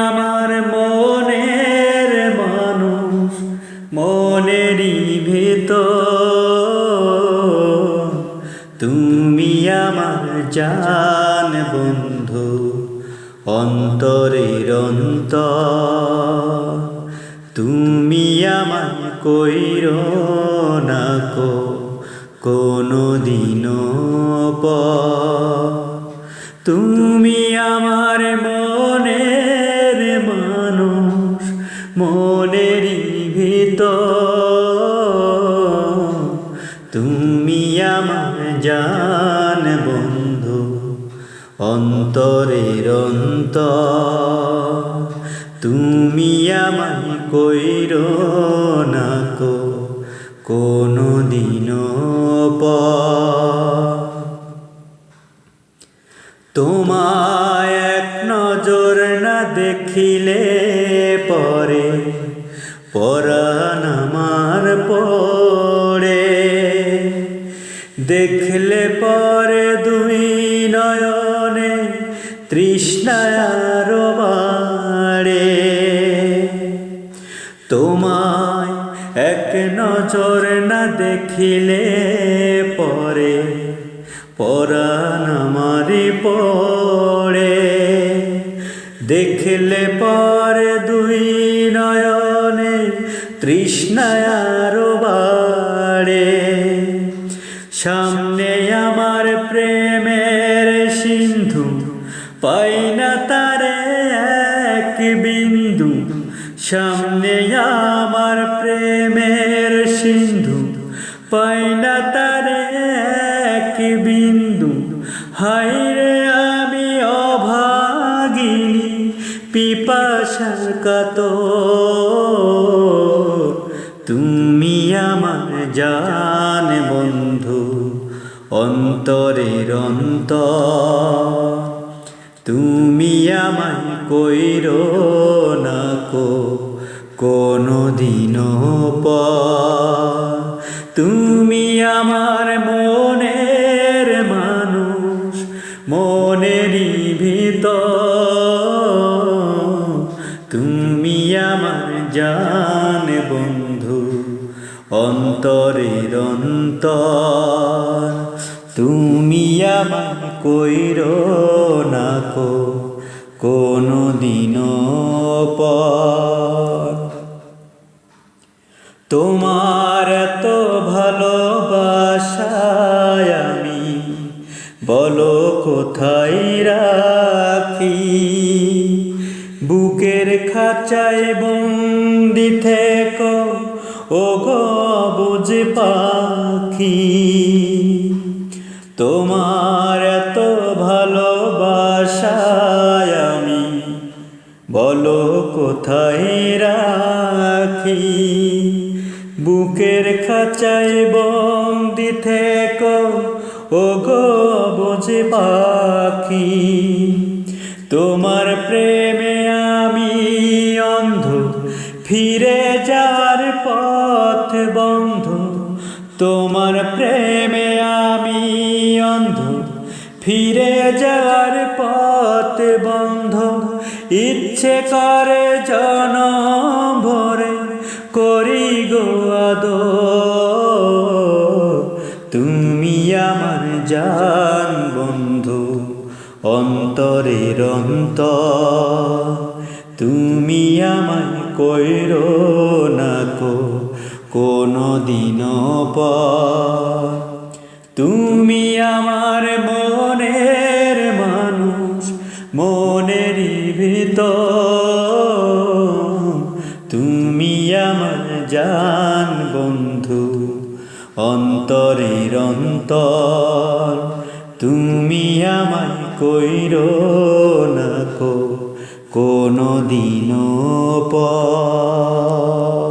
আমার মনের মানুষ, মনেরই ভেতর তুমি আমার জান বন্ধু, অন্তরের অন্তর। তুমি আমায় কইরো না কোনো দিনও পর। তুমি আমার মনের মানুষ, মনেরই ভিতর তুমি আমার জান বন্ধু, অন্তরের অন্তর। তুমি আমায় কইরো না কোনো দিনও পর। তোমায় এক নজর না দেখিলে পরে পরাণ আমার পড়ে, দেখলে পরে দুই নয়নে তৃষ্ণায় আরো বাড়ে। তোমায় এক নজর না দেখিলে পরে পরাণ আমারই পড়ে, দেখলে পরে দুই নয়নে তৃষ্ণায় আরো বাড়ে। সামনে আমার প্রেমের সিন্ধু, পাই না তারে এক বিন্দু। সামনে আমার প্রেমের সিন্ধু, পাই না তারে এক বিন্দু। হায়রে আমি অভাগিনী পিপাসার কাতর, তুমি আমার জান বন্ধু, অন্তরের অন্তর। তুমি আমায় কইরো না কোনো দিনও পর। তুমি আমার মনের মানুষ, মনেরই ভিতর তুমি আমার জান বন্ধু, অন্তরের অন্তর। তুমি আমায় কইরো না কোনো দিনও পর। তোমার এত ভালোবাসায় আমি বলো কোথায় রাখি। বুকের খাঁচায় বন্দি থেকো ওগো অবুঝ পাখি। তোমার এত ভালোবাসায় আমি বলো কোথায় রাখি। বুকের খাঁচায় বন্দি থেকো ওগো অবুঝ পাখি। তোমার প্রেমে আমি অন্ধ, ফিরে যাওয়ার পথ বন্ধ। তোমার প্রেমে আমি অন্ধ, ফিরে যাওয়ার পথ বন্ধ। ইচ্ছে করে জনম ভরে করি গো আদর। তুমি আমার জান বন্ধু, অন্তরের অন্তর। তুমি আমায় কইরো না কোনো দিনও পর। তুমি আমার মনের মানুষ, মনেরই ভিতর তুমি আমার জান বন্ধু, অন্তরের অন্তর। তুমি আমায় কইরো না কোনো দিনও পর।